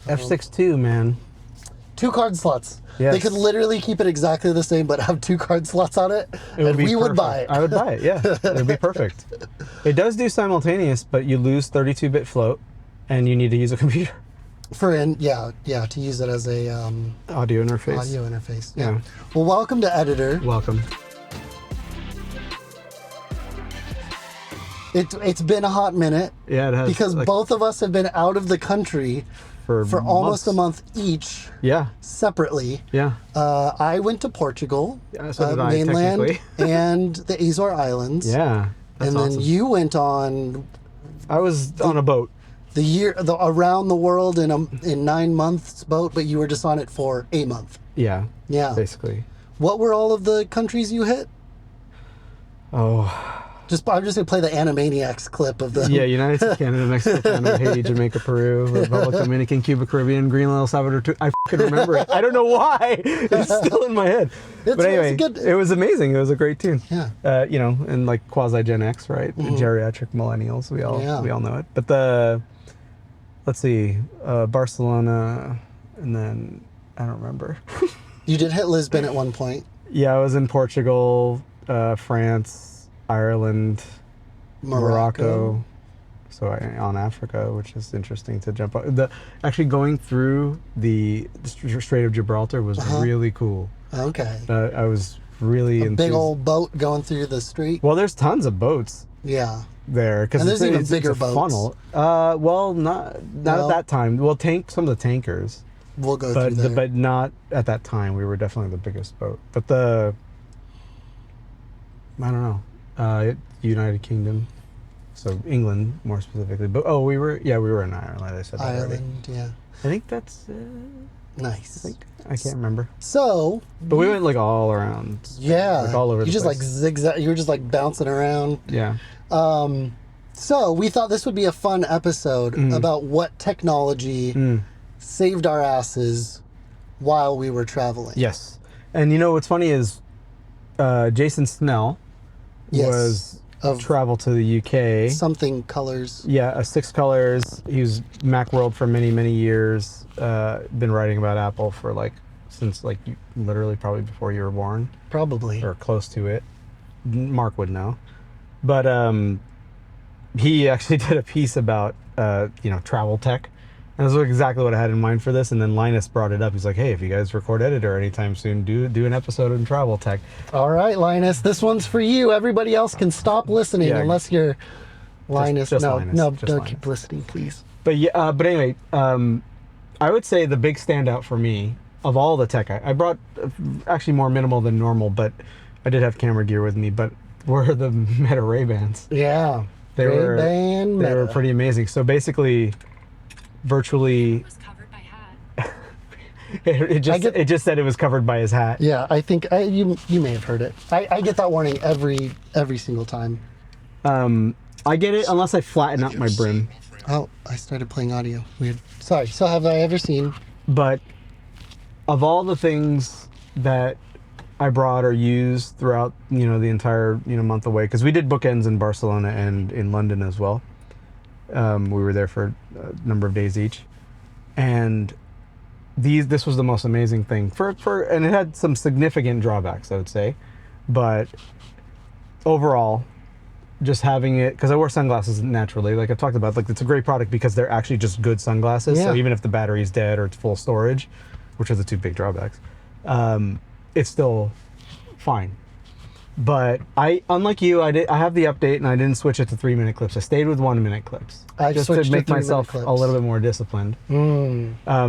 F6-2, man. 2 card slots. Yes. They could literally keep it exactly the same, but have 2 card slots on it, and we would buy it. I would buy it, yeah. It would be perfect. It does do simultaneous, but you lose 32-bit float, and you need to use a computer. To use it as a audio interface. Audio interface. Yeah. Well, welcome to Editor. Welcome. It's been a hot minute. Yeah, it has. Because both of us have been out of the country for almost a month each. Yeah. Separately. Yeah. I went to Portugal, so did mainland, and the Azore Islands. Yeah. That's awesome. Then you went on. I was on a boat. The around the world in 9 months boat, but you were just on it for a month. Yeah. Yeah. Basically. What were all of the countries you hit? Oh. I'm just gonna play the Animaniacs clip of the. Yeah, United States, Canada, Mexico, Canada, Haiti, Jamaica, Peru, Republic, Dominican, Cuba, Caribbean, Greenland, El Salvador. I fucking remember it. I don't know why. It's still in my head. But anyway, it was amazing. It was a great tune. Yeah. And like quasi Gen X, right? Mm-hmm. Geriatric millennials. We all know it. But let's see, Barcelona, and then I don't remember. You did hit Lisbon at one point. Yeah, I was in Portugal, France, Ireland, Morocco. So on Africa, which is interesting to jump on. Actually going through the Strait of Gibraltar was really cool. Okay. I was really enthused. Big old boat going through the street. Well, there's tons of boats. Yeah. There, because there's even bigger boats. Funnel. Well, not at that time. Well, some of the tankers. We'll go through there. But not at that time. We were definitely the biggest boat. But I don't know. United Kingdom, so England more specifically. But we were in Ireland. I said that Ireland, already. yeah. I think that's nice. I can't rember. So, but we went like all around. Yeah, like all over. You just place. like zigzag. You were just like bouncing around. Yeah. So we thought this would be a fun episode about what technology saved our asses while we were traveling. Yes, and what's funny is Jason Snell. Was travel to the UK. Something Colors. Yeah, 6 Colors. He was Macworld for many, many years. Been writing about Apple for since literally probably before you were born. Probably. Or close to it. Mark would know. But he actually did a piece about travel tech. And this was exactly what I had in mind for this. And then Linus brought it up. He's like, hey, if you guys record Editor anytime soon, do an episode on travel tech. All right, Linus, this one's for you. Everybody else can stop listening unless you're Linus. Just no, Linus. no, just don't Linus. keep listening, please. But anyway, I would say the big standout for me of all the tech, I brought actually more minimal than normal, but I did have camera gear with me, but were the Meta Ray-Bans. Yeah. They were pretty amazing. So basically, virtually it was covered by hat. it just said it was covered by his hat. Yeah, I think you may have heard it. I get that warning every single time. I get it unless I flatten out my brim. Oh, I started playing audio. Weird. Sorry. So have I ever seen? But of all the things that I brought or used throughout the entire month away, because we did bookends in Barcelona and in London as well. We were there for a number of days each, and this was the most amazing thing and it had some significant drawbacks, I would say, but overall, just having it, because I wear sunglasses naturally, like I've talked about, it's a great product because they're actually just good sunglasses. So even if the battery's dead or it's full storage, which are the 2 big drawbacks, it's still fine. But unlike you, I have the update and I didn't switch it to 3-minute clips. I stayed with 1-minute clips. Just to make myself a little bit more disciplined.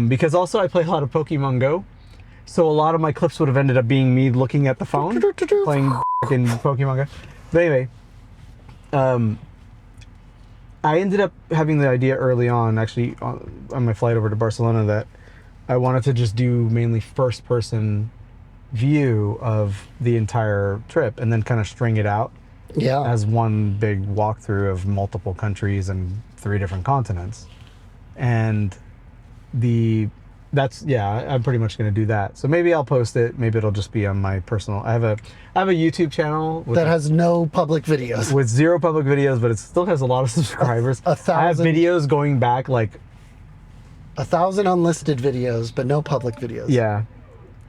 Because also I play a lot of Pokemon Go. So a lot of my clips would have ended up being me looking at the phone, playing fucking Pokemon Go. But anyway, I ended up having the idea early on, actually on my flight over to Barcelona, that I wanted to just do mainly first-person view of the entire trip and then kind of string it out as one big walkthrough of multiple countries and 3 different continents. And I'm pretty much going to do that. So maybe I'll post it. Maybe it'll just be on my personal. I have a YouTube channel that has no public videos. With 0 public videos, but it still has a lot of subscribers. 1,000. I have videos going back 1,000 unlisted videos, but no public videos. Yeah.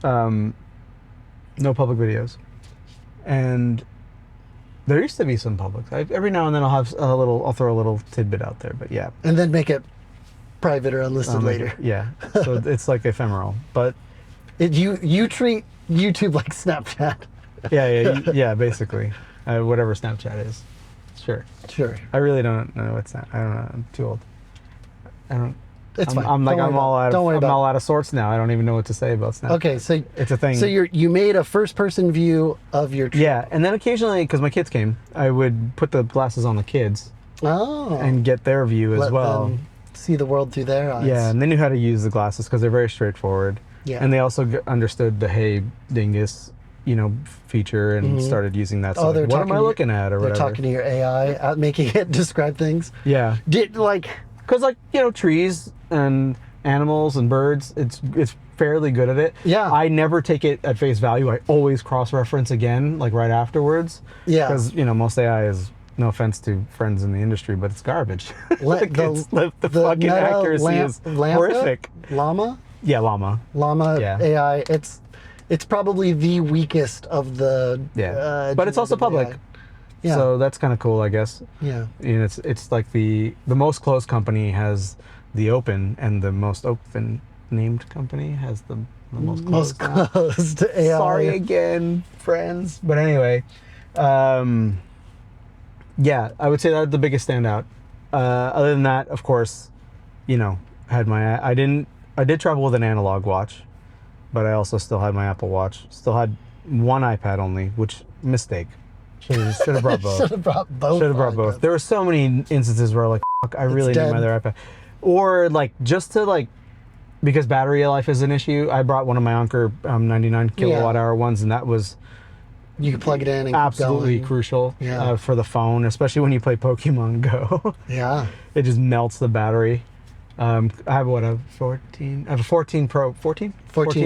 No public videos. And there used to be some public. Every now and then I'll throw a little tidbit out there, but yeah. And then make it private or unlisted later. Yeah. So it's like ephemeral, but you treat YouTube like Snapchat. yeah, basically. Whatever Snapchat is. Sure. I really don't know what's that. I don't know. I'm too old. It's fine. I'm all out of sorts now. I don't even know what to say about Snapchat. Okay, so it's a thing. So you made a first-person view of your trip. Yeah, and then occasionally, because my kids came, I would put the glasses on the kids. Oh. And get their view as well. Them see the world through their eyes. Yeah, and they knew how to use the glasses because they're very straightforward. Yeah. And they also understood the "Hey Dingus," feature and started using that. So what am I looking at, or whatever? They're talking to your AI, making it describe things. Yeah. Because trees and animals and birds, it's fairly good at it. Yeah. I never take it at face value. I always cross-reference again, right afterwards. Yeah. Because most AI is, no offense to friends in the industry, but it's garbage. The fucking accuracy is horrific. Llama? Yeah, Llama. Yeah. AI. It's probably the weakest of the. Yeah. But it's also public. AI. Yeah. So that's kind of cool, I guess. Yeah. It's like the most closed company has the open, and the most open named company has the most closed AI. Sorry again, friends. But anyway, yeah, I would say that's the biggest standout. Other than that, of course, I did travel with an analog watch, but I also still had my Apple Watch. Still had one iPad only, which mistake. Should have brought both. Should have brought both. There were so many instances where I really need my other iPad. Or just to because battery life is an issue, I brought one of my Anker 99 kilowatt hour ones, and that was you can plug it in and absolutely keep going. Crucial for the phone, especially when you play Pokemon Go. Yeah. It just melts the battery. I have a 14? I have a 14 Pro. 14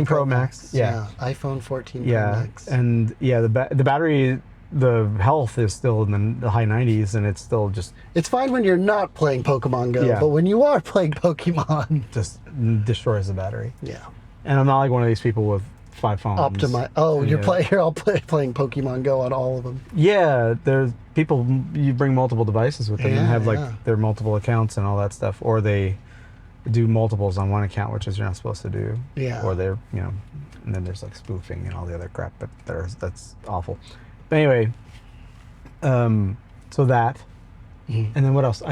Pro Max. Yeah. iPhone 14 Pro Max. And the battery, the health is still in the high 90s, and it's still just... It's fine when you're not playing Pokemon Go, but when you are playing Pokemon... Just destroys the battery. Yeah. And I'm not like one of these people with 5 phones. Oh, you're all playing Pokemon Go on all of them. Yeah, there's people, you bring multiple devices with them and have their multiple accounts and all that stuff, or they do multiples on one account, which is you're not supposed to do. Yeah. Or they're, and then there's spoofing and all the other crap, but that's awful. But anyway, so that, and then what else?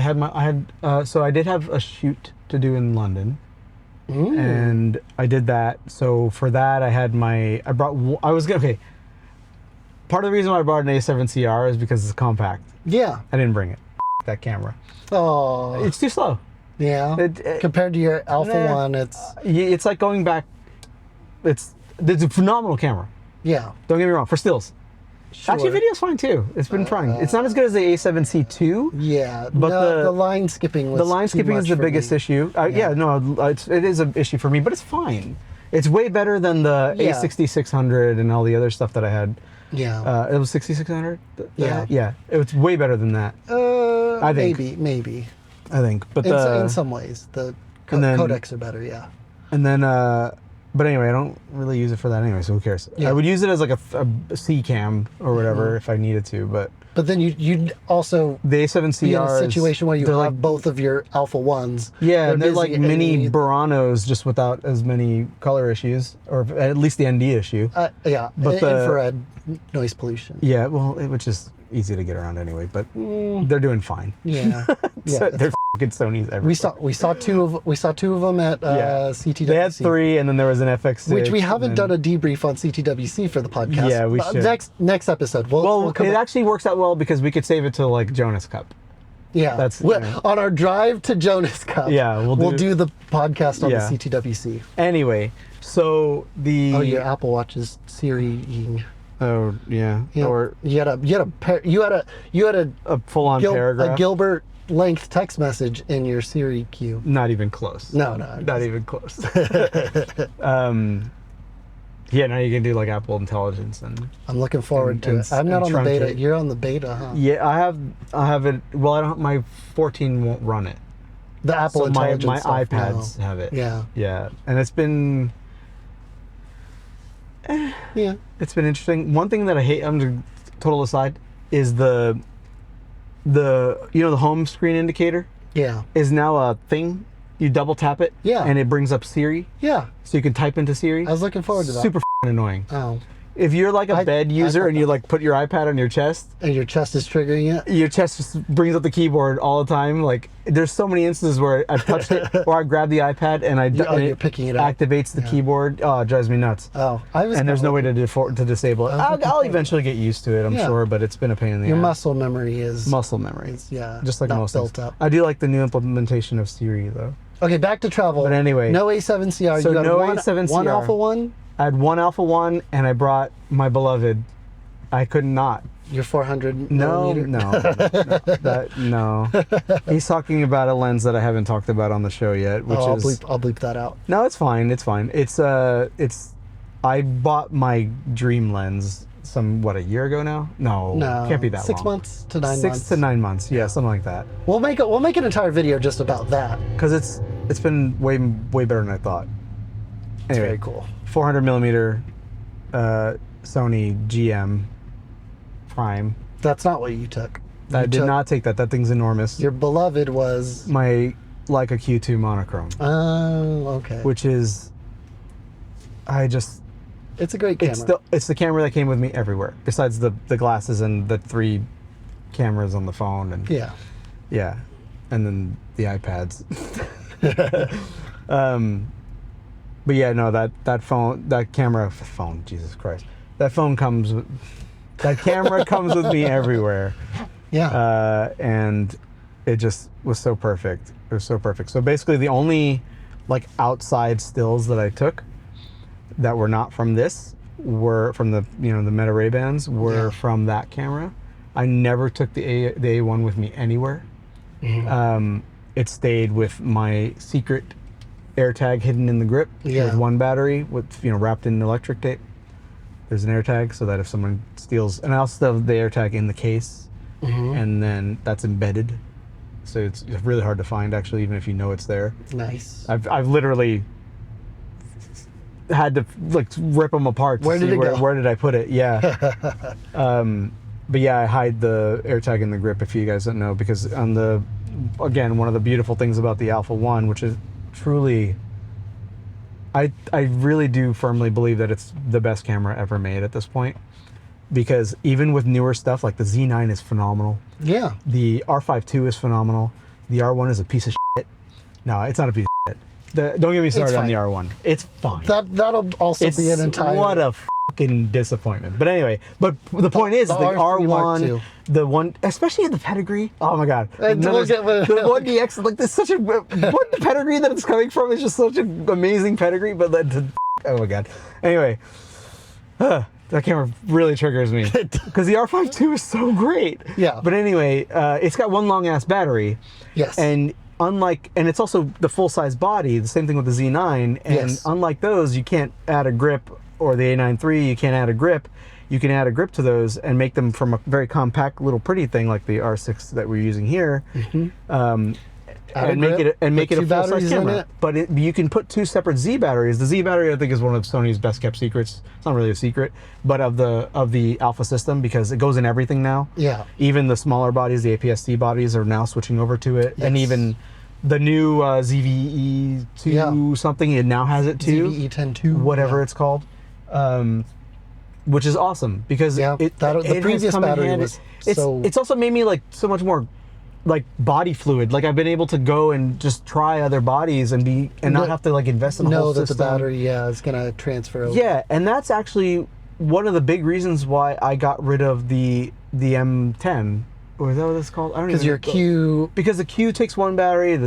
So I did have a shoot to do in London, and I did that. So for that, part of the reason why I brought an A7CR is because it's compact. Yeah. I didn't bring it. That camera. Oh. It's too slow. Yeah. Compared to your Alpha One, it's like going back. It's a phenomenal camera. Yeah. Don't get me wrong, for stills. Sure. Actually, video's fine too. It's been fine. It's not as good as the A7C2. Yeah, but the line skipping was is the biggest issue. It is an issue for me, but it's fine. It's way better than the A6600 and all the other stuff that I had. Yeah. It was 6600. Yeah. Yeah. It's way better than that. I think maybe. I think, but in some ways the codecs are better. Yeah. And then. But anyway, I don't really use it for that anyway, so who cares? Yeah. I would use it as a C cam or whatever if I needed to, but then you'd also the A7CR be in a situation where you have both of your Alpha Ones. Yeah, and they're like mini Buranos, just without as many color issues, or at least the ND issue. But the infrared noise pollution. Yeah, well, which is easy to get around anyway, but they're doing fine. Yeah, they're fucking Sonys everywhere. We saw two of them at CTWC. They had 3, and then there was an FX6, which we haven't done a debrief on CTWC for the podcast. Yeah, we should. Next episode. We'll it actually works out well because we could save it to Jonas Cup. Yeah, that's on our drive to Jonas Cup. Yeah, we'll do the podcast on the CTWC. Anyway, so your Apple Watch is Siri-ing. Oh yeah. Or you had a full-on paragraph, a Gilbert length text message in your Siri queue. Not even close. No, not even close. Yeah, now you can do Apple Intelligence, and I'm looking forward to it. I'm not on the beta. You're on the beta, huh? Yeah, I have it. Well, my 14 won't run it. The Apple So my Intelligence stuff, iPads have it. Yeah. Yeah, and it's been Yeah. it's been interesting. One thing that I hate, I'm just total aside, is the the home screen indicator Yeah. is now a thing. You double tap it, Yeah. and it brings up Siri, Yeah. so you can type into Siri. I was looking forward to that. Super annoying. Oh. If you're like a bed user thought and you like put your iPad on your chest, And your chest is triggering it? your chest just brings up the keyboard all the time. Like, there's so many instances where I've touched it, or I grab the iPad and You're picking it up. activates the keyboard. Oh, it drives me nuts. Oh. I was And there's kinda no way looking- to disable it. I'll eventually get used to it, I'm Yeah. sure, but it's been a pain in the Your ass. muscle memory is Muscle memory. yeah, Just like not most built things. up. I do like the new implementation of Siri, though. Okay, back to travel. But anyway. No A7CR. So you got no one, A7CR. one Alpha One. I had one Alpha 1, and I brought my beloved. I could not. Your 400 No, millimeter. no. He's talking about a lens that I haven't talked about on the show yet, which Oh, is I'll bleep that out. no, it's fine. It's fine. It's I bought my dream lens a year ago now? No, No, can't be that 6 long. months to 9 6 months. to 9 months, yeah, something like that. We'll make an entire video just about that. Because it's been way better than I thought. Anyway, Very cool. 400 millimeter Sony GM Prime. That's not what you took. I You did took- not take that. That thing's enormous. Your beloved was. My Leica Q2 monochrome, Oh, okay. which is, It's a great camera. it's the camera that came with me everywhere. Besides the glasses and the 3 cameras on the phone and yeah. and then the iPads. But yeah, no, that camera comes with me everywhere. Yeah. And it just was so perfect. It was so perfect. So basically the only like outside stills that I took that were not from this were from the the Meta Ray-Bans were from that camera. I never took the A1 with me anywhere. It stayed with my secret AirTag hidden in the grip with one battery with wrapped in electric tape. There's an AirTag so that if someone steals, and I also have the AirTag in the case, and then that's embedded, so it's really hard to find actually, even if you know it's there. Nice. I've literally had to like rip them apart to Where see did it go? where did I put it. Yeah. But yeah, I hide the AirTag in the grip if you guys don't know, because on again, one of the beautiful things about the Alpha 1, which is truly, I really do firmly believe that it's the best camera ever made at this point, because even with newer stuff like the Z9 is phenomenal, Yeah. the R5 II is phenomenal, the R1 is a piece of shit. No, it's not a piece of shit. Don't get me started on the R1. It's fine. That'll also be an entire. What a fucking disappointment. But anyway, but the point is the R3 Mark R1, II. the one, especially the pedigree. Oh my god, the one DX, like there's such a what the pedigree that it's coming from is just such an amazing pedigree. But oh my god. Anyway, that camera really triggers me because the R5 II is so great. Yeah. But anyway, it's got one long ass battery. Yes. And it's also the full size body. The same thing with the Z9. And unlike those, you can't add a grip, or the A9 III, you can't add a grip. You can add a grip to those and make them from a very compact little pretty thing like the R6 that we're using here. And make it a full size camera. But you can put 2 separate Z batteries. The Z battery I think is one of Sony's best kept secrets. It's not really a secret, but of the Alpha system, because it goes in everything now. Yeah. Even the smaller bodies, the APS-C bodies, are now switching over to it, and even the new ZVE2 something, it now has it too. ZVE-10-2, whatever it's called, which is awesome because the previous battery was it's also made me like so much more like body fluid. Like I've been able to go and just try other bodies and not have to like invest in the whole system. Know that the battery is gonna transfer over. Yeah, and that's actually one of the big reasons why I got rid of the M10. Or is that what it's called? I don't even know. Because the Q takes one battery, the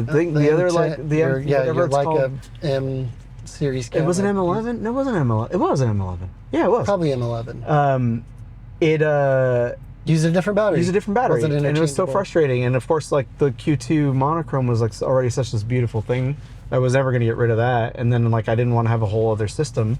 other like the M, whatever it's like called. a M series camera. It was an M11. No, it wasn't M11. It was an M11. Yeah, it was. Probably M11. It used a different battery. And it was so frustrating. And of course, like the Q2 monochrome was like already such this beautiful thing. I was never going to get rid of that. And then like I didn't want to have a whole other system.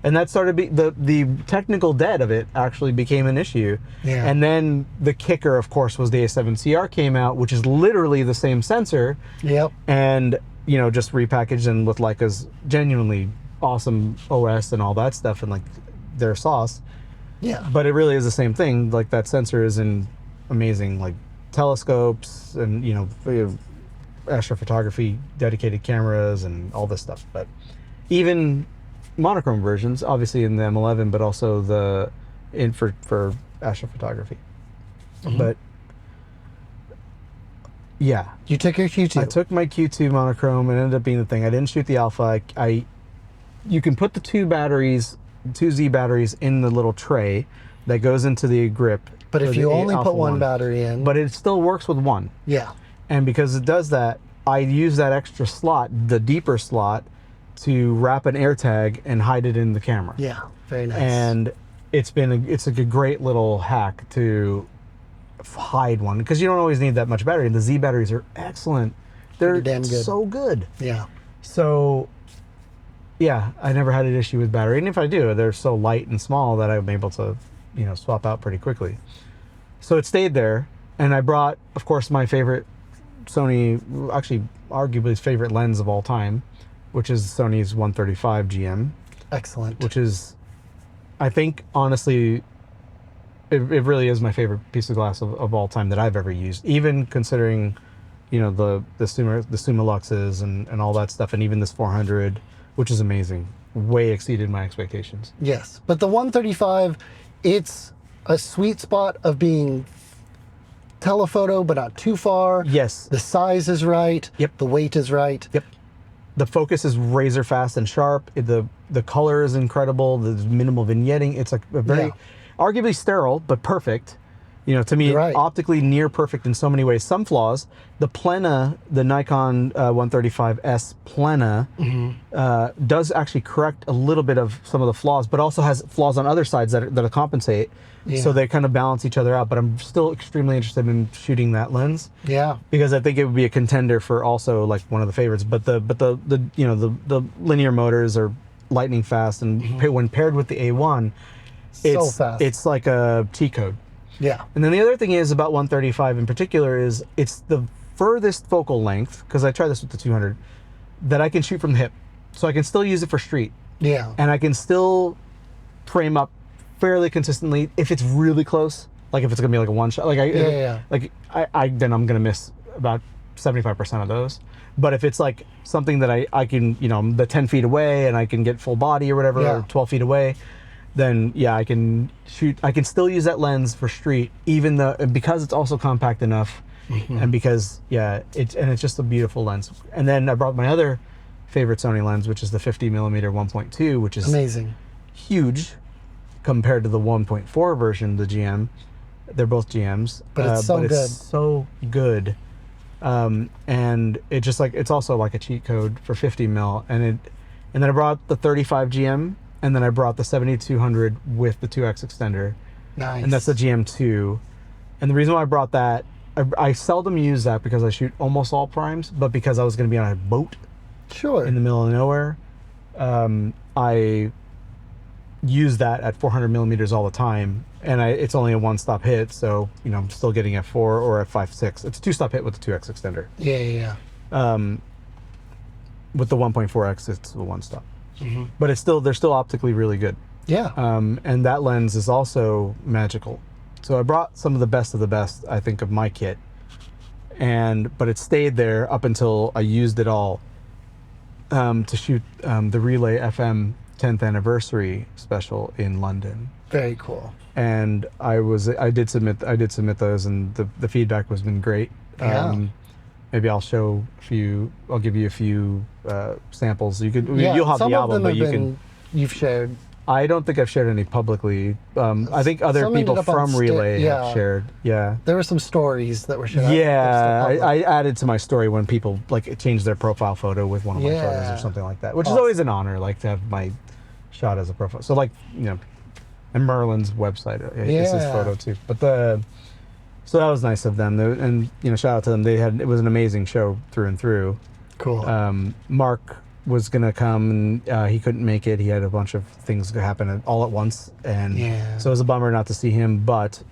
And that started the technical debt of it actually became an issue. Yeah. And then the kicker, of course, was the A7CR came out, which is literally the same sensor. Yep. And, you know, just repackaged and with Leica's genuinely awesome OS and all that stuff and like their sauce. Yeah. But it really is the same thing. Like that sensor is in amazing like telescopes and, you know, astrophotography, dedicated cameras and all this stuff. But even monochrome versions, obviously in the M11, but also for astrophotography. But yeah, You took your Q2. I took my Q2 monochrome and it ended up being the thing. I didn't shoot the alpha. You can put the two Z batteries in the little tray that goes into the grip. But if you only Alpha put one battery in. but it still works with one. Yeah. And because it does that, I use that extra slot, the deeper slot, to wrap an AirTag and hide it in the camera. Yeah. Very nice. And it's like a great little hack to hide one because you don't always need that much battery. The Z batteries are excellent. They're damn good. so good. Yeah. So yeah, I never had an issue with battery. And if I do, they're so light and small that I'm able to, you know, swap out pretty quickly. So it stayed there. And I brought, of course, my favorite Sony, actually arguably his favorite lens of all time, which is Sony's 135 GM. Excellent. Which is, I think, honestly, it really is my favorite piece of glass of all time that I've ever used. Even considering, you know, the Summoluxes and all that stuff, and even this 400, which is amazing, way exceeded my expectations. Yes, but the 135, it's a sweet spot of being telephoto, but not too far. Yes. The size is right. Yep. The weight is right. Yep. The focus is razor fast and sharp. The color is incredible. There's minimal vignetting. It's like a very, arguably sterile, but perfect. You know, to me, optically near perfect in so many ways. Some flaws. The Plena, the Nikon 135S Plena, does actually correct a little bit of some of the flaws, but also has flaws on other sides that compensate. Yeah. So they kind of balance each other out. But I'm still extremely interested in shooting that lens. Yeah. Because I think it would be a contender for also like one of the favorites. But the you know the linear motors are lightning fast, and when paired with the A1, so fast. It's like a cheat code. Yeah. And then the other thing is about 135 in particular is it's the furthest focal length, because I tried this with the 200, that I can shoot from the hip. So I can still use it for street. Yeah. And I can still frame up fairly consistently if it's really close. Like if it's gonna be like a one shot. Like then I'm gonna miss about 75% of those. But if it's like something that I can, you know, the 10 feet away and I can get full body or whatever, or 12 feet away, then yeah, I can shoot. I can still use that lens for street, even though, because it's also compact enough, and because it's just a beautiful lens. And then I brought my other favorite Sony lens, which is the 50mm 1.2, which is amazing, huge compared to the 1.4 version, the GM. They're both GMs, but it's so good. It's so good, and it just like it's also like a cheat code for 50mm, and then I brought the 35 GM. And then I brought the 7200 with the 2x extender. Nice. And that's the GM2. And the reason why I brought that, I seldom use that because I shoot almost all primes, but because I was going to be on a boat in the middle of nowhere, I use that at 400mm all the time. And it's only a one-stop hit, so you know I'm still getting f4 or f5.6. It's a two-stop hit with the 2x extender. Yeah. With the 1.4x, it's a one-stop. But they're still optically really good. Yeah. And that lens is also magical. So I brought some of the best, I think, of my kit. But it stayed there up until I used it all to shoot the Relay FM 10th anniversary special in London. Very cool. And I did submit those, and the feedback has been great. Yeah. Maybe I'll show a few. I'll give you a few samples. You could. Yeah, you'll have some the of album, them but you have can. been, you've shared. I don't think I've shared any publicly. I think other Some people ended up on from Relay yeah. have shared. Yeah. There were some stories that were shared. Yeah, I added to my story when people like changed their profile photo with one of my photos Yeah. or something like that, which is always an honor, like to have my shot as a profile. So like, you know, and Merlin's website is his photo too. But so that was nice of them, and you know, shout out to them. It was an amazing show through and through. Cool. Mark was gonna come, and he couldn't make it. He had a bunch of things happen all at once, and so it was a bummer not to see him. But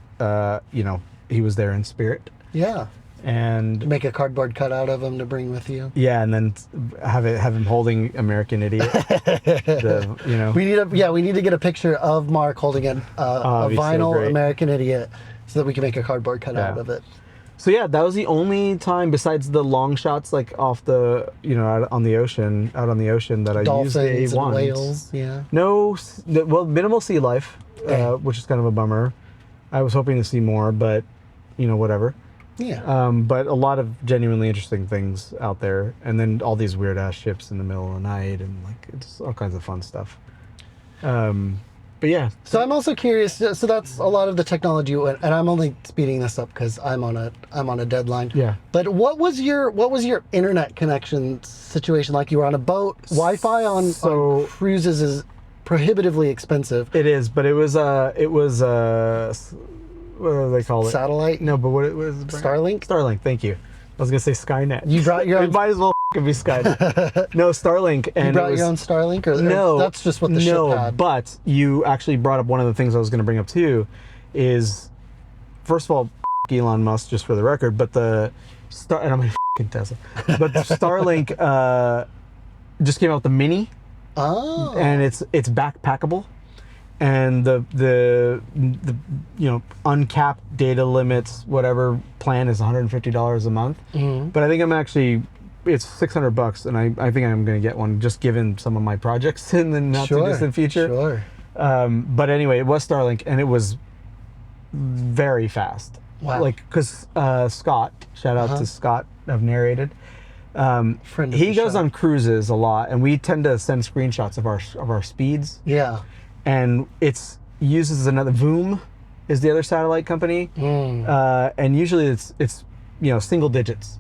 you know, he was there in spirit. Yeah. And make a cardboard cutout of him to bring with you. Yeah, and then have him holding American Idiot. You know, we need to get a picture of Mark holding a vinyl so American Idiot, so that we can make a cardboard cutout of it. So yeah, that was the only time besides the long shots, like off the, you know, out on the ocean, that I used the A1. And whales, yeah. No, well, minimal sea life, which is kind of a bummer. I was hoping to see more, but you know, whatever. Yeah. But a lot of genuinely interesting things out there, and then all these weird ass ships in the middle of the night, and like it's all kinds of fun stuff. But yeah. So I'm also curious. So that's a lot of the technology, and I'm only speeding this up because I'm on a deadline. Yeah. But what was your internet connection situation like? You were on a boat. Wi-Fi on cruises is prohibitively expensive. It is, but it was what do they call it? Satellite? No, but what was it? Starlink? Starlink, thank you. I was gonna say Skynet. You brought your own... It might as well be Skynet. No, Starlink. And you brought your own Starlink? Or no. That's just what the ship had? But you actually brought up one of the things I was gonna bring up too, is, first of all, Elon Musk, just for the record, but and I'm a Tesla. But the Starlink just came out with the Mini. Oh. And it's backpackable. And the you know, uncapped data limits, whatever plan is $150 a month. Mm-hmm. But I think it's $600, and I think I'm going to get one, just given some of my projects in the not too distant future. Sure. But anyway, it was Starlink, and it was very fast. Wow. Like, because Scott, shout out to Scott, I've narrated. Friend of he the goes show. on cruises a lot, and we tend to send screenshots of our speeds. Yeah. And it's uses another Voom is the other satellite company, and usually it's you know, single digits,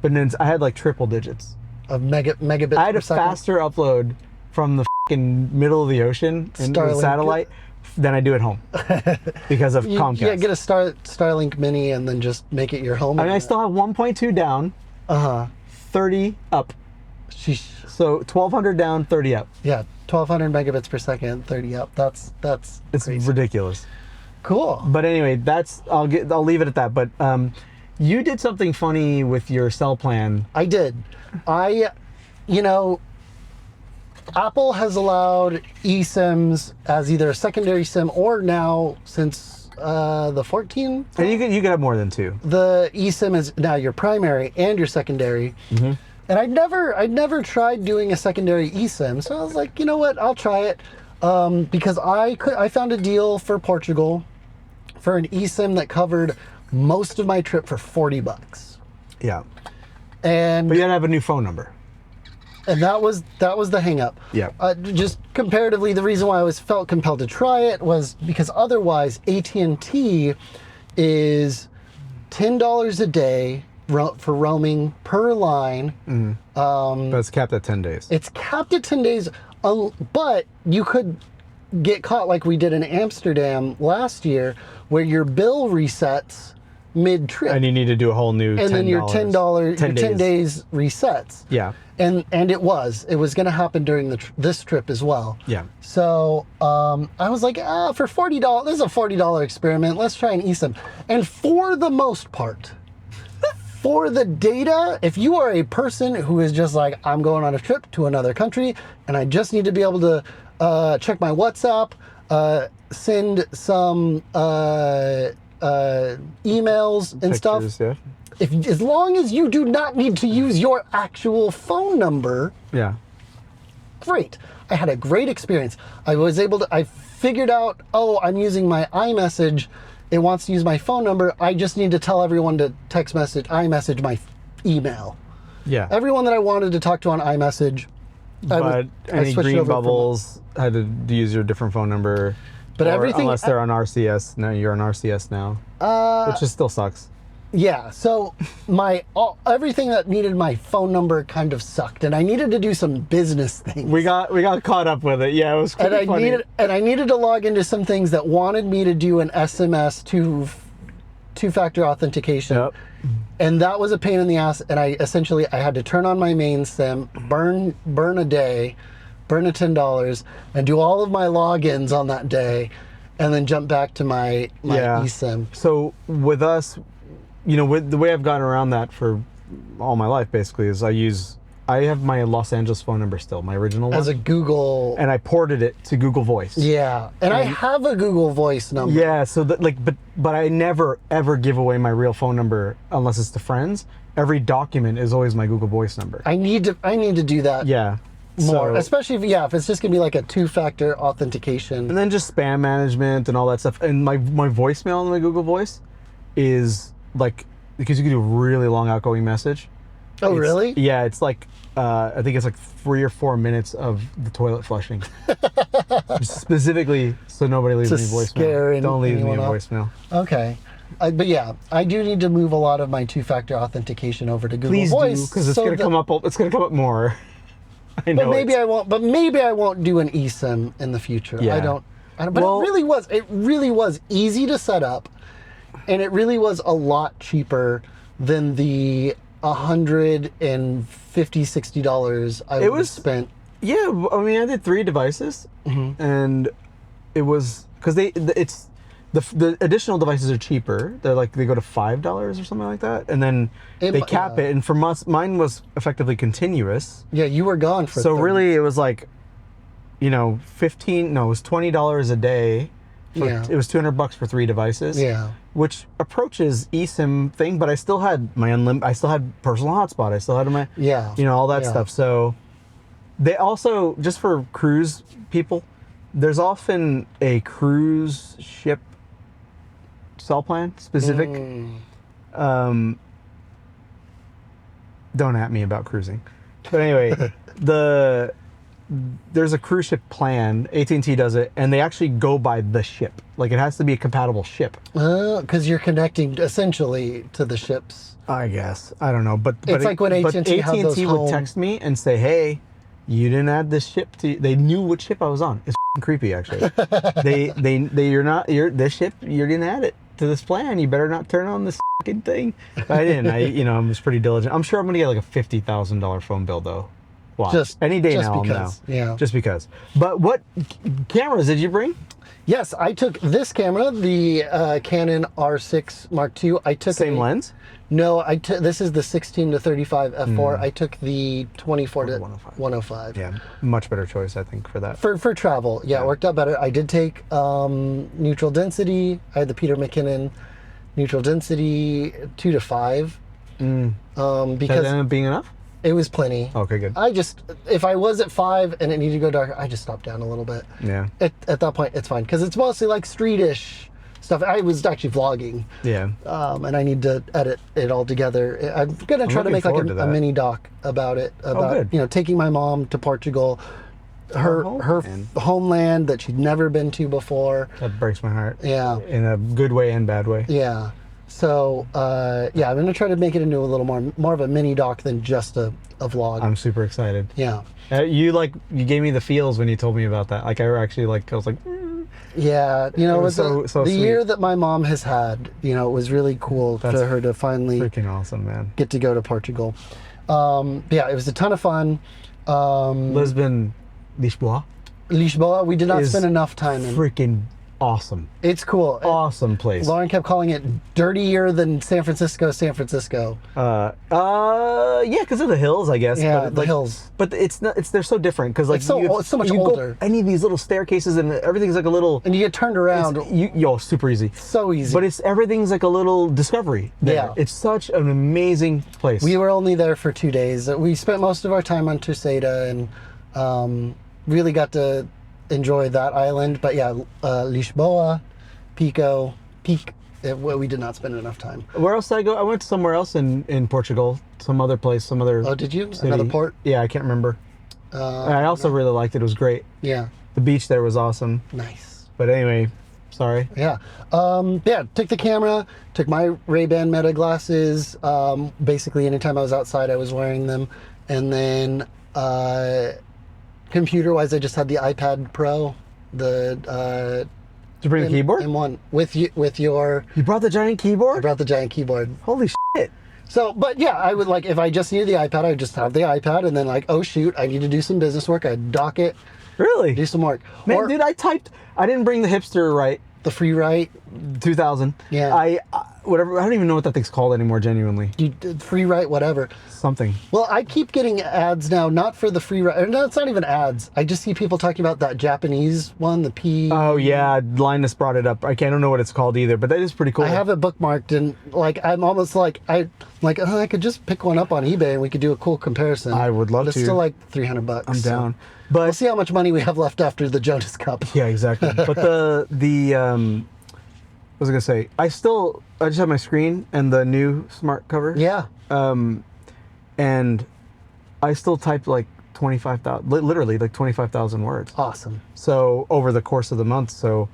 but then I had like triple digits of megabits. I had per a second. faster upload from the middle of the ocean and the satellite than I do at home because of Comcast. Yeah, get a Starlink Mini and then just make it your home. I mean, I still have 1.2 down, 30 up. Sheesh. So 1200 down, 30 up. Yeah, 1200 megabits per second, 30 up. That's It's crazy. ridiculous. Cool. But anyway, I'll leave it at that. But you did something funny with your cell plan. I did. You know, Apple has allowed eSIMs as either a secondary SIM or now since the 14. And you could have more than two. The eSIM is now your primary and your secondary. Mm-hmm. And I'd never tried doing a secondary eSIM, so I was like, you know what, I'll try it, because I found a deal for Portugal for an eSIM that covered most of my trip for $40. Yeah. And but you gotta have a new phone number. And that was the hang up. Yeah. Just comparatively, the reason why I felt compelled to try it was because otherwise AT&T is $10 a day for roaming per line. But it's capped at 10 days. It's capped at 10 days, but you could get caught like we did in Amsterdam last year, where your bill resets mid-trip. And you need to do a whole new $10. And then your $10, 10 days resets. Yeah. And it was going to happen during this trip as well. Yeah. So I was like, for $40, this is a $40 experiment. Let's try an eSIM. And for the most part, for the data, if you are a person who is just like, I'm going on a trip to another country and I just need to be able to check my WhatsApp, send some emails and Pictures, stuff. Yeah. As long as you do not need to use your actual phone number, Yeah. great. I had a great experience. I figured out, I'm using my iMessage. It wants to use my phone number. I just need to tell everyone to iMessage my email. Yeah. Everyone that I wanted to talk to on iMessage. But any switched green over bubbles had to use your different phone number. But everything, unless they're on RCS. No, you're on RCS now. Which just still sucks. Yeah, so everything that needed my phone number kind of sucked, and I needed to do some business things. We got caught up with it. Yeah, it was pretty funny. I needed to log into some things that wanted me to do an SMS to two-factor authentication. Yep. And that was a pain in the ass. And I had to turn on my main SIM, burn a day, burn a $10, and do all of my logins on that day, and then jump back to my eSIM. So with us, with the way I've gotten around that for all my life basically is I have my Los Angeles phone number still, my original one. As a Google. And I ported it to Google Voice. Yeah. And I have a Google Voice number. Yeah, so that but I never ever give away my real phone number unless it's to friends. Every document is always my Google Voice number. I need to do that. Yeah. More, especially if it's just gonna be like a two-factor authentication. And then just spam management and all that stuff. And my voicemail on my Google Voice is like, because you can do a really long outgoing message. Oh, really? Yeah, it's like I think it's like 3 or 4 minutes of the toilet flushing. Specifically, so nobody leaves me voicemail. Don't leave me a voicemail. Okay. But yeah, I do need to move a lot of my two-factor authentication over to Google Voice. Please do, because it's going to come up. It's going to come up more. I know. But maybe I won't. But maybe I won't do an eSIM in the future. Yeah. I don't. But it really was easy to set up, and it really was a lot cheaper than the $150, $60 I would have spent. Yeah, I mean, I did 3 devices, and it was because the additional devices are cheaper. They go to $5 or something like that, and then they cap it. And for mine was effectively continuous. Yeah, you were gone for. So 30. Really, it was like, it was $20 a day. It was $200 for 3 devices. Yeah. Which approaches eSIM thing, but I still had my I still had personal hotspot. I still had my all that stuff. So they also, just for cruise people, there's often a cruise ship cell plan specific. Don't at me about cruising, but anyway, there's a cruise ship plan. AT&T does it, and they actually go by the ship. Like, it has to be a compatible ship. Because you're connecting essentially to the ships. I guess. I don't know, but it's like when AT&T would text me and say, "Hey, you didn't add this ship to." They knew what ship I was on. It's creepy, actually. This ship, you didn't add it to this plan. You better not turn on this thing. But I didn't. I was pretty diligent. I'm sure I'm gonna get like a $50,000 phone bill though. Watch. Just any day just now. Because, yeah. Just because. But what cameras did you bring? Yes, I took this camera, the Canon R6 Mark II. I took same lens. No, this is the 16 to 35 f4. I took the 24 to 105. Yeah, much better choice, I think, for that. For travel, yeah, it worked out better. I did take neutral density. I had the Peter McKinnon neutral density 2 to 5. Because that ended up being enough? It was plenty. Okay, good. If I was at 5 and it needed to go darker, I just stopped down a little bit. Yeah. At that point, it's fine because it's mostly like streetish stuff. I was actually vlogging. Yeah. And I need to edit it all together. I'm gonna try to make like a mini doc about it. About taking my mom to Portugal, her homeland that she'd never been to before. That breaks my heart. Yeah. In a good way and bad way. Yeah. So I'm gonna try to make it into a little more of a mini doc than just a vlog. I'm super excited. Yeah. You gave me the feels when you told me about that. Like, I was like. Yeah, it was the sweet. year that my mom has had. It was really cool for her to finally freaking awesome, man. Get to go to Portugal. Yeah, it was a ton of fun. Lisbon, Lisboa. We did not spend enough time in. Freaking awesome. It's cool. Awesome place. Lauren kept calling it dirtier than San Francisco. Yeah, because of the hills, I guess. Yeah, but the hills. But they're so different because it's so much older. Go any of these little staircases and everything's like a little. And you get turned around. Super easy. So easy. But everything's like a little discovery there. Yeah. It's such an amazing place. We were only there for 2 days. We spent most of our time on Terceira and really got to enjoy that island. But yeah, Lisboa, Peak. We did not spend enough time. Where else did I go? I went somewhere else in Portugal. Some other place, some other. Oh, did you? City. Another port? Yeah, I can't remember. I also really liked it. It was great. Yeah. The beach there was awesome. Nice. But anyway, sorry. Yeah. Took the camera, took my Ray-Ban Meta glasses. Basically, anytime I was outside, I was wearing them. And then computer-wise, I just had the iPad Pro, the you bring a keyboard? In one with your. You brought the giant I keyboard? brought the giant keyboard. Holy shit. So, but yeah, I would like if I just needed the iPad, I would just have the iPad, and then like, oh shoot, I need to do some business work. I'd dock it, Really? do some work. Man, or dude, I didn't bring the hipster right. the free write. 2000. Yeah. Whatever. I don't even know what that thing's called anymore. Genuinely, You did free write, whatever. something. Well, I keep getting ads now, not for the free write. No, it's not even ads. I just see people talking about that Japanese one, the P. Oh yeah, Linus brought it up. I don't know what it's called either, but that is pretty cool. I have it bookmarked, and like I'm almost like I could just pick one up on eBay and we could do a cool comparison. I would love but to. It's still like $300. I'm down. We'll But see how much money we have left after the Jonas Cup. yeah, exactly. But what was I gonna say? I just have my screen and the new smart cover. Yeah. And I still type like 25,000, literally like 25,000 words. Awesome. So over the course of the month, so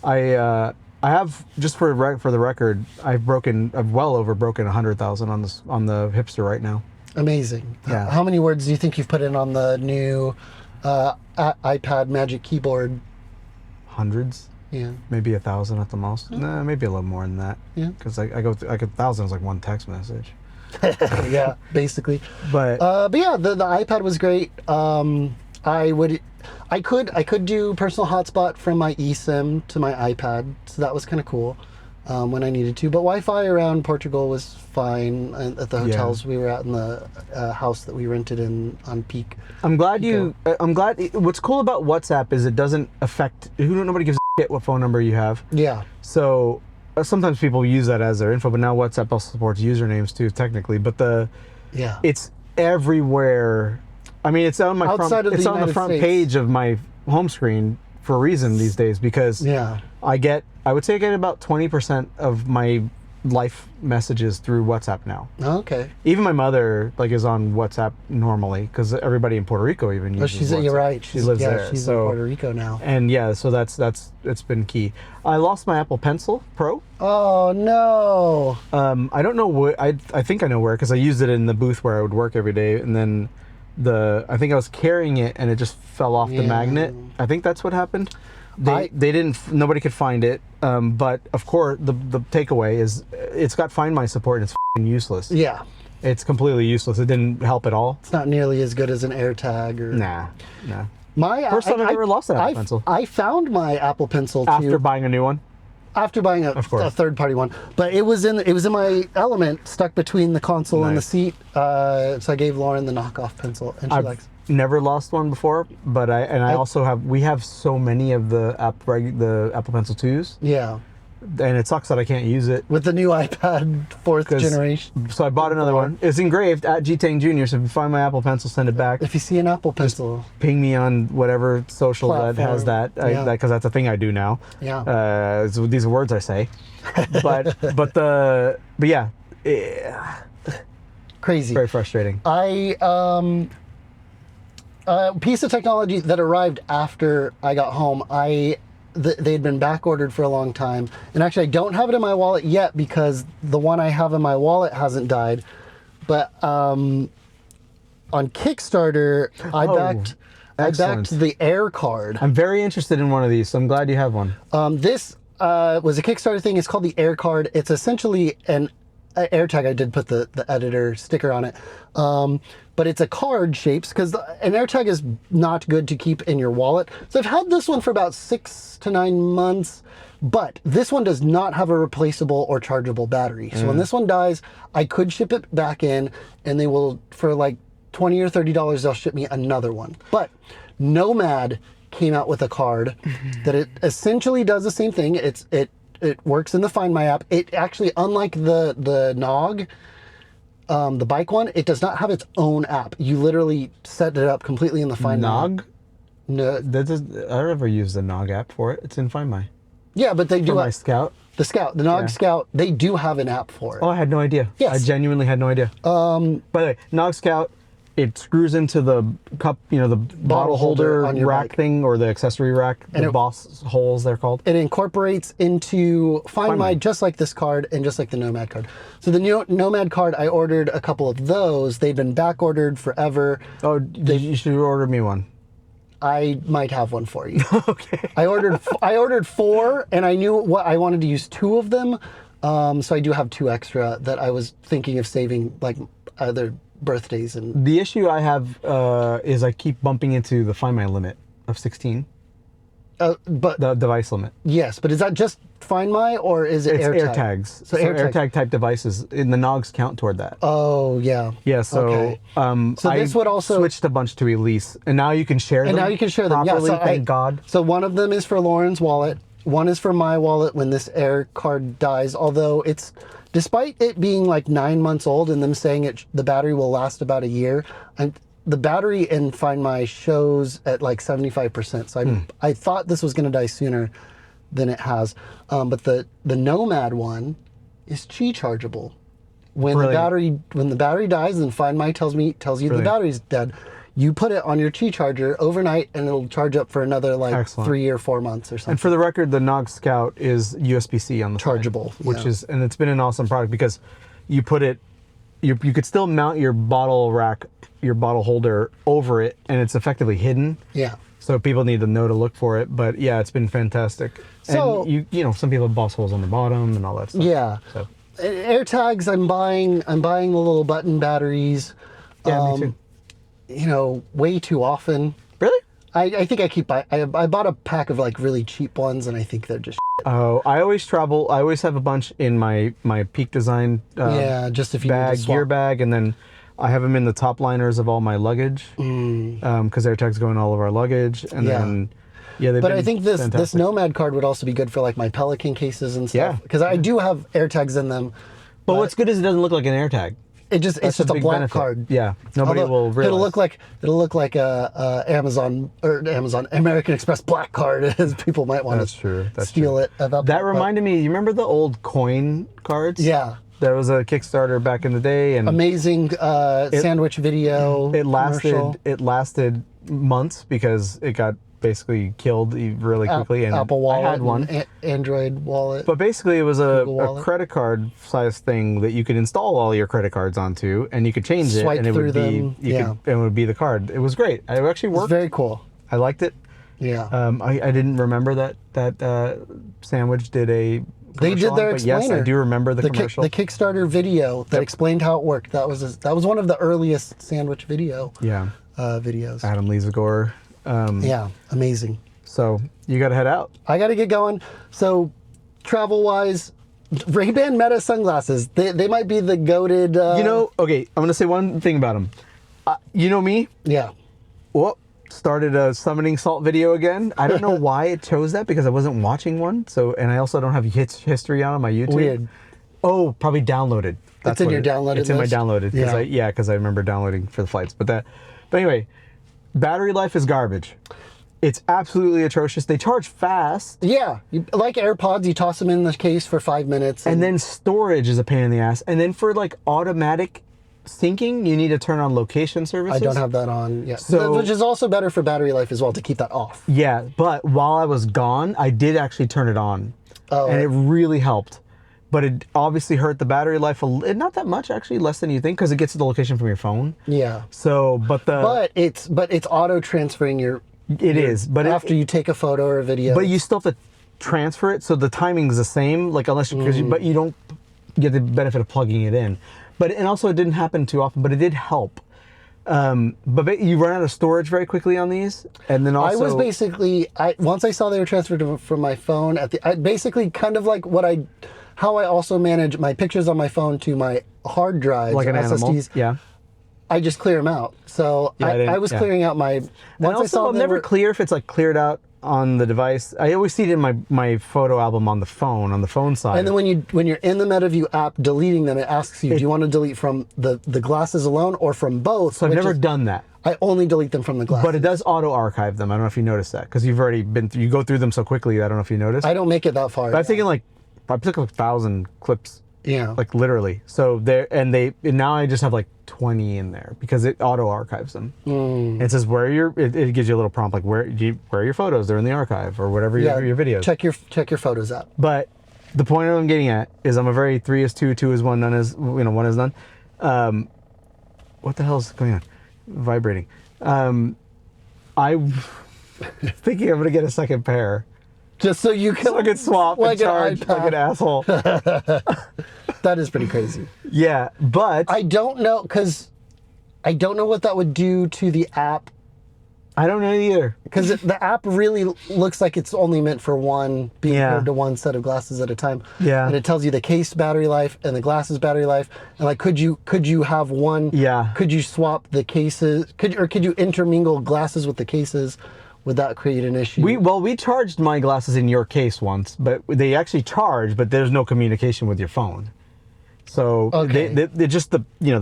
I have, just for the record, I've well over broken 100,000 on the hipster right now. Amazing. Yeah. How many words do you think you've put in on the new iPad Magic Keyboard? Hundreds, Yeah. maybe 1,000 at the most. Nah, maybe a little more than that. Yeah. Because I go through, like 1,000 is like one text message. Yeah, basically. But But yeah, the iPad was great. I could do personal hotspot from my eSIM to my iPad, so that was kind of cool when I needed to. But Wi-Fi around Portugal was fine at the hotels we were at, in the house that we rented in on Peak. I'm glad what's cool about WhatsApp is it doesn't affect, nobody gives a shit what phone number you have. Yeah. So sometimes people use that as their info, but now WhatsApp also supports usernames too, technically. But Yeah. it's everywhere. I mean, it's on my Outside of the it's on the United front States. page of my home screen for a reason these days, because Yeah. I would say I get about 20% of my life messages through WhatsApp now. Okay. Even my mother is on WhatsApp normally, because everybody in Puerto Rico even Oh, uses WhatsApp. you're right. She lives there. She's so, in Puerto Rico now. And yeah, so that's it's been key. I lost my Apple Pencil Pro. Oh no. I don't know what, I think I know where, because I used it in the booth where I would work every day, and then I think I was carrying it and it just fell off the Yeah. magnet. I think that's what happened. I- Nobody could find it. But of course, the takeaway is it's got Find My support and it's f***ing useless. Yeah. It's completely useless. It didn't help at all. It's not nearly as good as an AirTag or. Nah. First time I've ever lost an Apple Pencil. I found my Apple Pencil too. After buying a new one. After buying a course. third-party one, but it was in my Element, stuck between the console and the Nice. seat. So I gave Lauren the knockoff pencil, and she I've likes. never lost one before, but I also have. We have so many of the Apple Pencil 2s, Yeah, and it sucks that I can't use it. with the new iPad 4th 'Cause- generation. So I bought another one. It's engraved at G-Tang Jr. So if you find my Apple Pencil, send it back. If you see an Apple Pencil, Ping me on whatever social that has that, Platform. Yeah. because that's a thing I do now. yeah, So these are words I say, but yeah, crazy. very frustrating. A piece of technology that arrived after I got home. They'd been back ordered for a long time, and actually I don't have it in my wallet yet because the one I have in my wallet hasn't died. But on Kickstarter, I backed excellent. the Air card. I'm very interested in one of these, so I'm glad you have one. This was a Kickstarter thing. It's called the Air card. It's essentially an AirTag. I did put the editor sticker on it. But it's a card shapes, because an AirTag is not good to keep in your wallet. So I've had this one for about 6 to 9 months, but this one does not have a replaceable or chargeable battery. So when this one dies, I could ship it back in, and they will, for like $20 or $30, they'll ship me another one. But Nomad came out with a card that it essentially does the same thing. It works in the Find My app. It actually, unlike the Nog, the bike one, it does not have its own app. You literally set it up completely in the Find My app. Nog? No, I don't ever use the Nog app for it. It's in Find My. yeah, but they do For my have, Scout. the Nog Yeah. Scout. They do have an app for it. Oh, I had no idea. Yes. I genuinely had no idea. By the way, Nog Scout, it screws into the cup, the bottle holder on your rack bike. thing, or the accessory rack, And the it- boss holes they're called. It incorporates into Find My, just like this card and just like the Nomad card. So the new Nomad card, I ordered a couple of those. They've been back ordered forever. Oh, you should order me one. I might have one for you. Okay. I ordered 4, and I knew what I wanted to use 2 of them. So I do have 2 extra that I was thinking of saving, like either birthdays and. The issue I have is I keep bumping into the Find My limit of 16, But the device limit. yes, but is that just Find My or is it It's AirTag? AirTags. So AirTag. AirTag type devices, in the Nogs count toward that. Oh yeah. Yeah, so Okay. So this would also switched a bunch to Elise, and now you can share them. And now you can share them. properly, Yeah, so thank God. So one of them is for Lauren's wallet. One is for my wallet when this Air card dies. Although it's, despite it being like 9 months old and them saying the battery will last about a year, the battery in Find My shows at like 75%. So I thought this was going to die sooner than it has. But the Nomad one is Qi chargeable. When the battery dies and Find My tells you the battery's dead, you put it on your Qi charger overnight and it'll charge up for another like Excellent. 3 or 4 months or something. And for the record, the Nog Scout is USB-C on the side, Chargeable, which yeah. is, and it's been an awesome product because you put it, you could still mount your bottle rack, your bottle holder over it, and it's effectively hidden. Yeah. So people need to know to look for it. But yeah, it's been fantastic. So- and you know, some people have boss holes on the bottom and all that stuff. Yeah. So AirTags, I'm buying the little button batteries. yeah, me too. You know, way too often. Really? I think I bought a pack of like really cheap ones, and I think they're just Oh, I always travel. I always have a bunch in my Peak Design yeah, just if you need bag, to swap. gear bag, and then I have them in the top liners of all my luggage because AirTags go in all of our luggage, and Yeah. then they've But been I think this fantastic. Nomad card would also be good for like my Pelican cases and stuff. Yeah. Because I do have AirTags in them. But what's good is it doesn't look like an AirTag. It's just That's a big black benefit. card. Yeah, nobody Although will realize. It'll look like a Amazon American Express black card, as people might want That's to true. That's steal true. it. About That reminded me. You remember the old coin cards? Yeah. There was a Kickstarter back in the day, and Amazing sandwich video. it commercial. lasted months because it got basically killed really quickly. And Apple Wallet. I had one. and Android Wallet. But basically, it was a Wallet. credit card size thing that you could install all your credit cards onto, and you could change it, Swipe and it through would be them, yeah. it would be the card. It was great. It actually It's worked. very cool. I liked it. Yeah. I didn't remember that Sandwich did a. They did commercial their on it, but yes, explainer. I do remember the commercial. The Kickstarter video that explained how it worked. That was one of the earliest sandwich video Yeah, videos. Adam Liesegor. Yeah, amazing. So you got to head out. I got to get going. So, travel wise, Ray-Ban Meta sunglasses. They might be the goated. Okay, I'm gonna say one thing about them. You know me. Yeah. Whoop. Started a summoning salt video again. I don't know why it chose that because I wasn't watching one. So, and I also don't have history on my YouTube. Weird. Oh, probably downloaded. That's in what your downloaded It's in my list? downloaded because Yeah. because I remember downloading for the flights. But anyway, battery life is garbage. It's absolutely atrocious. They charge fast, Yeah. Like AirPods, you toss them in the case for 5 minutes. and then storage is a pain in the ass. And then for like automatic syncing, you need to turn on location services. I don't have that on yet. So- Which is also better for battery life as well, to keep that off. Yeah, but while I was gone, I did actually turn it on, and it really helped. But it obviously hurt the battery life not that much, actually, less than you think, because it gets to the location from your phone. Yeah. So, But it's auto transferring but after you take a photo or a video. But you still have to transfer it, so the timing's the same. Like unless but you don't get the benefit of plugging it in. And also it didn't happen too often, but it did help. But you run out of storage very quickly on these, and then also I was basically once I saw they were transferred from my phone I basically kind of like how I also manage my pictures on my phone to my hard drives, like an animal. SSDs. Yeah. I just clear them out. So I was clearing out my. And Once I also, saw I'm never clear if it's like cleared out on the device. I always see it in my photo album on the phone side. And then when you're in the MetaView app deleting them, it asks you, do you want to delete from the glasses alone or from both? So I've never done that. I only delete them from the glasses. But it does auto archive them. I don't know if you noticed that because you've already you go through them so quickly. I don't know if you noticed. I don't make it that far. But I've taken I took 1,000 clips. Yeah. Like literally. So and now I just have like 20 in there because it auto archives them. And it says it gives you a little prompt like where are your photos? They're in the archive or whatever your videos. Check your photos app. But the point I'm getting at is I'm a very 3 is 2, 2 is 1, none is 1 is none. What the hell is going on? Vibrating. thinking I'm gonna get a second pair. Just so you can, So I could swap like and charge an like an iPad. asshole. That is pretty crazy. Yeah, but I don't know, because I don't know what that would do to the app. I don't know either. Because the app really looks like it's only meant for being Yeah. paired to one set of glasses at a time. Yeah. And it tells you the case battery life and the glasses battery life. And like, could you have one? Yeah. Could you swap the cases? Could you intermingle glasses with the cases? Would that create an issue? We charged my glasses in your case once, but they actually charge, but there's no communication with your phone. So Okay. they just the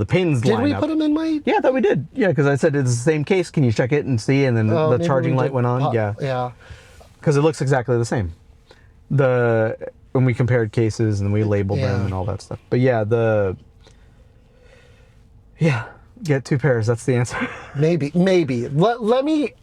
pins Did line we up. put them in my? Yeah, I thought we did. Yeah, because I said it's the same case. Can you check it and see? And then Oh, the maybe charging we light did went on. pop- Yeah, Yeah. because it looks exactly the same. When we compared cases and we labeled them Yeah. and all that stuff. But yeah, get two pairs. That's the answer. Maybe. Let me.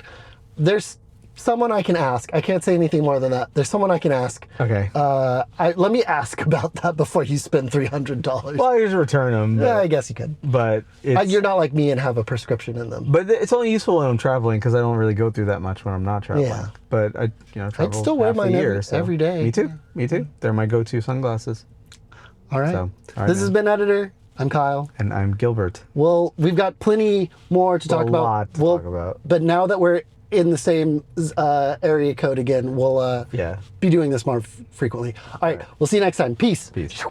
There's someone I can ask. I can't say anything more than that. There's someone I can ask. Okay. Let me ask about that before you spend $300. Well, I usually return them. Yeah, I guess you could. But it's, You're not like me and have a prescription in them. But it's only useful when I'm traveling because I don't really go through that much when I'm not traveling. Yeah. But I travel still wear half a mine year, so- every day. Me too. Me too. They're my go-to sunglasses. All right. So, all right, This has man. been Editor. I'm Kyle. And I'm Gilbert. Well, we've got plenty more to talk A about. lot to talk about. But now that we're in the same area code again, we'll Yeah. be doing this more frequently. All right. We'll see you next time. Peace. Peace.